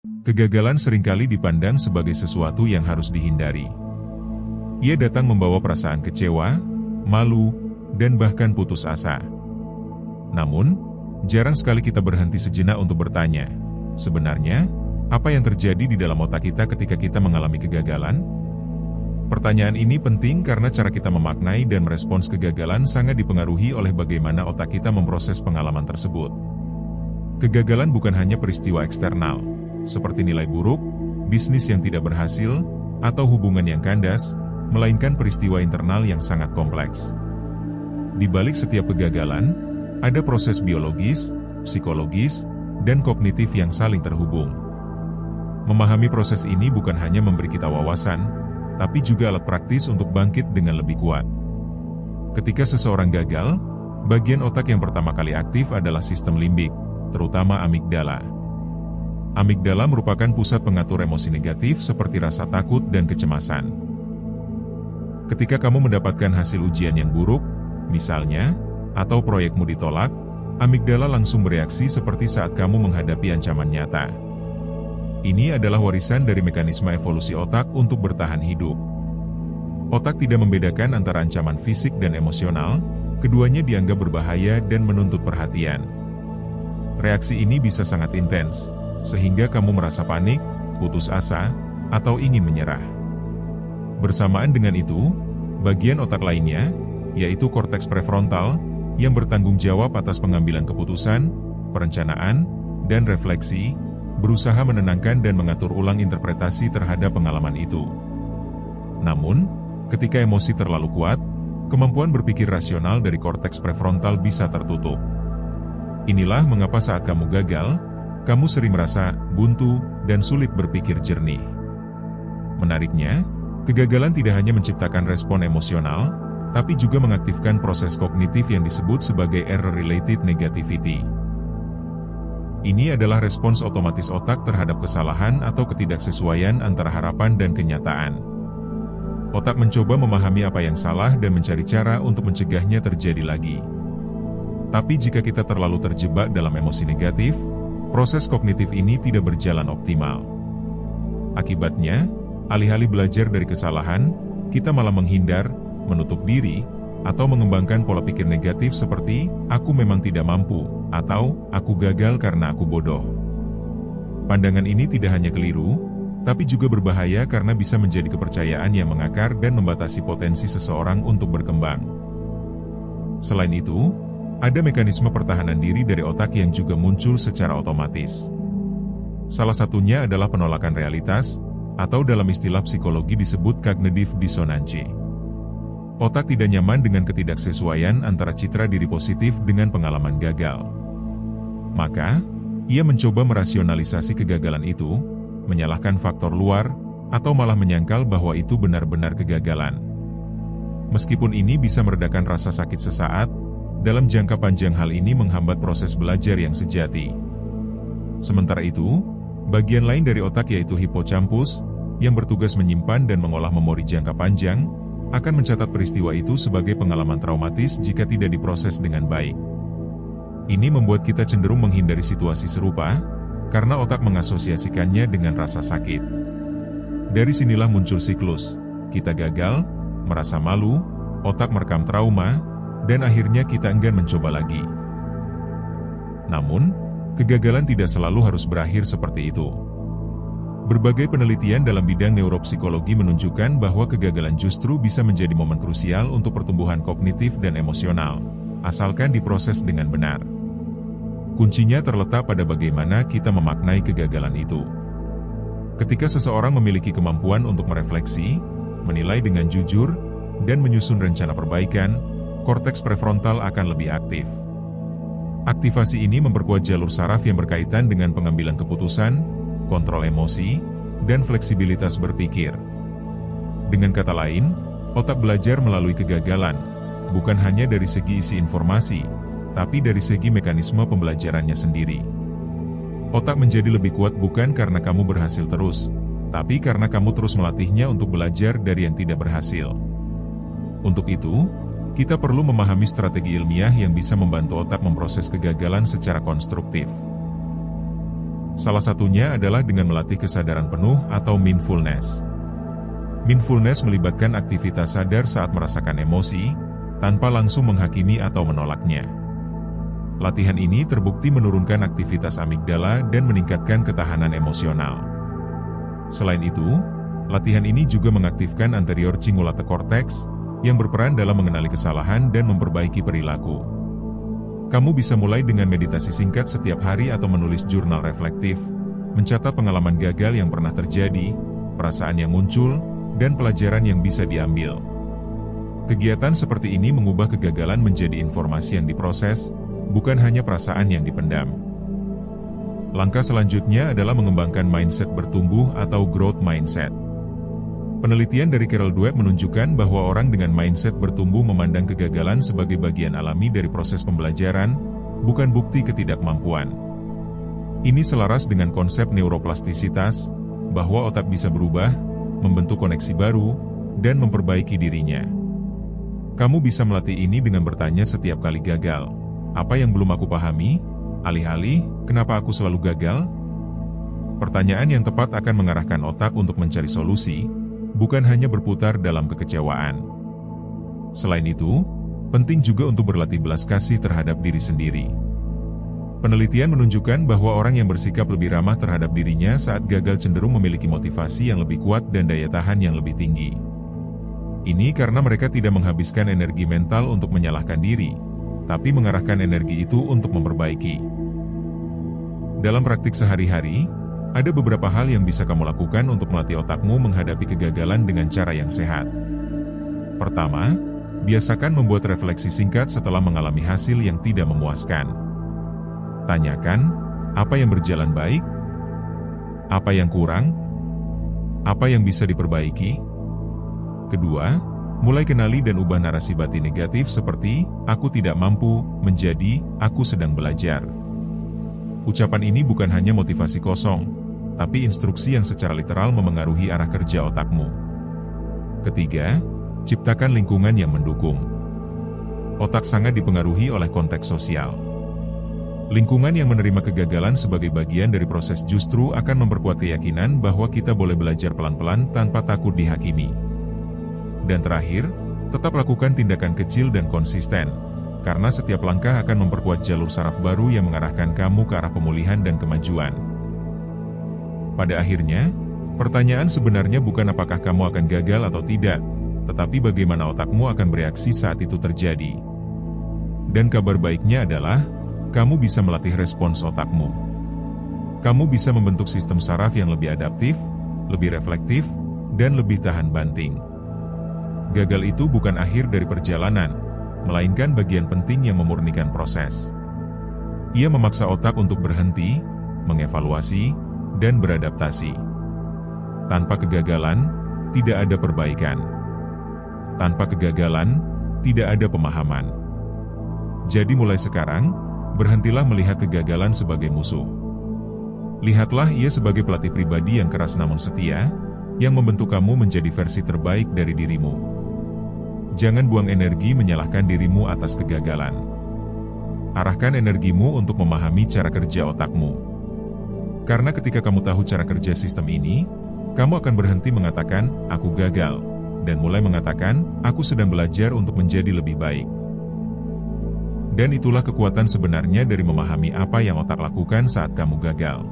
Kegagalan seringkali dipandang sebagai sesuatu yang harus dihindari. Ia datang membawa perasaan kecewa, malu, dan bahkan putus asa. Namun, jarang sekali kita berhenti sejenak untuk bertanya, sebenarnya, apa yang terjadi di dalam otak kita ketika kita mengalami kegagalan? Pertanyaan ini penting karena cara kita memaknai dan merespons kegagalan sangat dipengaruhi oleh bagaimana otak kita memproses pengalaman tersebut. Kegagalan bukan hanya peristiwa eksternal, seperti nilai buruk, bisnis yang tidak berhasil, atau hubungan yang kandas, melainkan peristiwa internal yang sangat kompleks. Di balik setiap kegagalan, ada proses biologis, psikologis, dan kognitif yang saling terhubung. Memahami proses ini bukan hanya memberi kita wawasan, tapi juga alat praktis untuk bangkit dengan lebih kuat. Ketika seseorang gagal, bagian otak yang pertama kali aktif adalah sistem limbik, terutama amigdala. Amigdala merupakan pusat pengatur emosi negatif seperti rasa takut dan kecemasan. Ketika kamu mendapatkan hasil ujian yang buruk, misalnya, atau proyekmu ditolak, amigdala langsung bereaksi seperti saat kamu menghadapi ancaman nyata. Ini adalah warisan dari mekanisme evolusi otak untuk bertahan hidup. Otak tidak membedakan antara ancaman fisik dan emosional, keduanya dianggap berbahaya dan menuntut perhatian. Reaksi ini bisa sangat intens, sehingga kamu merasa panik, putus asa, atau ingin menyerah. Bersamaan dengan itu, bagian otak lainnya, yaitu korteks prefrontal, yang bertanggung jawab atas pengambilan keputusan, perencanaan, dan refleksi, berusaha menenangkan dan mengatur ulang interpretasi terhadap pengalaman itu. Namun, ketika emosi terlalu kuat, kemampuan berpikir rasional dari korteks prefrontal bisa tertutup. Inilah mengapa saat kamu gagal, kamu sering merasa buntu dan sulit berpikir jernih. Menariknya, kegagalan tidak hanya menciptakan respon emosional, tapi juga mengaktifkan proses kognitif yang disebut sebagai error-related negativity. Ini adalah respons otomatis otak terhadap kesalahan atau ketidaksesuaian antara harapan dan kenyataan. Otak mencoba memahami apa yang salah dan mencari cara untuk mencegahnya terjadi lagi. Tapi jika kita terlalu terjebak dalam emosi negatif, proses kognitif ini tidak berjalan optimal. Akibatnya, alih-alih belajar dari kesalahan, kita malah menghindar, menutup diri, atau mengembangkan pola pikir negatif seperti, aku memang tidak mampu, atau, aku gagal karena aku bodoh. Pandangan ini tidak hanya keliru, tapi juga berbahaya karena bisa menjadi kepercayaan yang mengakar dan membatasi potensi seseorang untuk berkembang. Selain itu, ada mekanisme pertahanan diri dari otak yang juga muncul secara otomatis. Salah satunya adalah penolakan realitas, atau dalam istilah psikologi disebut cognitive dissonance. Otak tidak nyaman dengan ketidaksesuaian antara citra diri positif dengan pengalaman gagal. Maka, ia mencoba merasionalisasi kegagalan itu, menyalahkan faktor luar, atau malah menyangkal bahwa itu benar-benar kegagalan. Meskipun ini bisa meredakan rasa sakit sesaat, dalam jangka panjang hal ini menghambat proses belajar yang sejati. Sementara itu, bagian lain dari otak yaitu hippocampus, yang bertugas menyimpan dan mengolah memori jangka panjang, akan mencatat peristiwa itu sebagai pengalaman traumatis jika tidak diproses dengan baik. Ini membuat kita cenderung menghindari situasi serupa, karena otak mengasosiasikannya dengan rasa sakit. Dari sinilah muncul siklus, kita gagal, merasa malu, otak merekam trauma, dan akhirnya kita enggan mencoba lagi. Namun, kegagalan tidak selalu harus berakhir seperti itu. Berbagai penelitian dalam bidang neuropsikologi menunjukkan bahwa kegagalan justru bisa menjadi momen krusial untuk pertumbuhan kognitif dan emosional, asalkan diproses dengan benar. Kuncinya terletak pada bagaimana kita memaknai kegagalan itu. Ketika seseorang memiliki kemampuan untuk merefleksi, menilai dengan jujur, dan menyusun rencana perbaikan, korteks prefrontal akan lebih aktif. Aktivasi ini memperkuat jalur saraf yang berkaitan dengan pengambilan keputusan, kontrol emosi, dan fleksibilitas berpikir. Dengan kata lain, otak belajar melalui kegagalan, bukan hanya dari segi isi informasi, tapi dari segi mekanisme pembelajarannya sendiri. Otak menjadi lebih kuat bukan karena kamu berhasil terus, tapi karena kamu terus melatihnya untuk belajar dari yang tidak berhasil. Untuk itu, kita perlu memahami strategi ilmiah yang bisa membantu otak memproses kegagalan secara konstruktif. Salah satunya adalah dengan melatih kesadaran penuh atau mindfulness. Mindfulness melibatkan aktivitas sadar saat merasakan emosi, tanpa langsung menghakimi atau menolaknya. Latihan ini terbukti menurunkan aktivitas amigdala dan meningkatkan ketahanan emosional. Selain itu, latihan ini juga mengaktifkan anterior cingulate cortex, yang berperan dalam mengenali kesalahan dan memperbaiki perilaku. Kamu bisa mulai dengan meditasi singkat setiap hari atau menulis jurnal reflektif, mencatat pengalaman gagal yang pernah terjadi, perasaan yang muncul, dan pelajaran yang bisa diambil. Kegiatan seperti ini mengubah kegagalan menjadi informasi yang diproses, bukan hanya perasaan yang dipendam. Langkah selanjutnya adalah mengembangkan mindset bertumbuh atau growth mindset. Penelitian dari Carol Dweck menunjukkan bahwa orang dengan mindset bertumbuh memandang kegagalan sebagai bagian alami dari proses pembelajaran, bukan bukti ketidakmampuan. Ini selaras dengan konsep neuroplastisitas, bahwa otak bisa berubah, membentuk koneksi baru, dan memperbaiki dirinya. Kamu bisa melatih ini dengan bertanya setiap kali gagal, apa yang belum aku pahami? Alih-alih, kenapa aku selalu gagal? Pertanyaan yang tepat akan mengarahkan otak untuk mencari solusi, bukan hanya berputar dalam kekecewaan. Selain itu, penting juga untuk berlatih belas kasih terhadap diri sendiri. Penelitian menunjukkan bahwa orang yang bersikap lebih ramah terhadap dirinya saat gagal cenderung memiliki motivasi yang lebih kuat dan daya tahan yang lebih tinggi. Ini karena mereka tidak menghabiskan energi mental untuk menyalahkan diri, tapi mengarahkan energi itu untuk memperbaiki. Dalam praktik sehari-hari, ada beberapa hal yang bisa kamu lakukan untuk melatih otakmu menghadapi kegagalan dengan cara yang sehat. Pertama, biasakan membuat refleksi singkat setelah mengalami hasil yang tidak memuaskan. Tanyakan, apa yang berjalan baik? Apa yang kurang? Apa yang bisa diperbaiki? Kedua, mulai kenali dan ubah narasi batin negatif seperti, aku tidak mampu, menjadi, aku sedang belajar. Ucapan ini bukan hanya motivasi kosong, tapi instruksi yang secara literal memengaruhi arah kerja otakmu. Ketiga, ciptakan lingkungan yang mendukung. Otak sangat dipengaruhi oleh konteks sosial. Lingkungan yang menerima kegagalan sebagai bagian dari proses justru akan memperkuat keyakinan bahwa kita boleh belajar pelan-pelan tanpa takut dihakimi. Dan terakhir, tetap lakukan tindakan kecil dan konsisten, karena setiap langkah akan memperkuat jalur saraf baru yang mengarahkan kamu ke arah pemulihan dan kemajuan. Pada akhirnya, pertanyaan sebenarnya bukan apakah kamu akan gagal atau tidak, tetapi bagaimana otakmu akan bereaksi saat itu terjadi. Dan kabar baiknya adalah, kamu bisa melatih respons otakmu. Kamu bisa membentuk sistem saraf yang lebih adaptif, lebih reflektif, dan lebih tahan banting. Gagal itu bukan akhir dari perjalanan, melainkan bagian penting yang memurnikan proses. Ia memaksa otak untuk berhenti, mengevaluasi, dan beradaptasi. Tanpa kegagalan, tidak ada perbaikan. Tanpa kegagalan, tidak ada pemahaman. Jadi mulai sekarang, berhentilah melihat kegagalan sebagai musuh. Lihatlah ia sebagai pelatih pribadi yang keras namun setia, yang membentuk kamu menjadi versi terbaik dari dirimu. Jangan buang energi menyalahkan dirimu atas kegagalan. Arahkan energimu untuk memahami cara kerja otakmu. Karena ketika kamu tahu cara kerja sistem ini, kamu akan berhenti mengatakan, aku gagal, dan mulai mengatakan, aku sedang belajar untuk menjadi lebih baik. Dan itulah kekuatan sebenarnya dari memahami apa yang otak lakukan saat kamu gagal.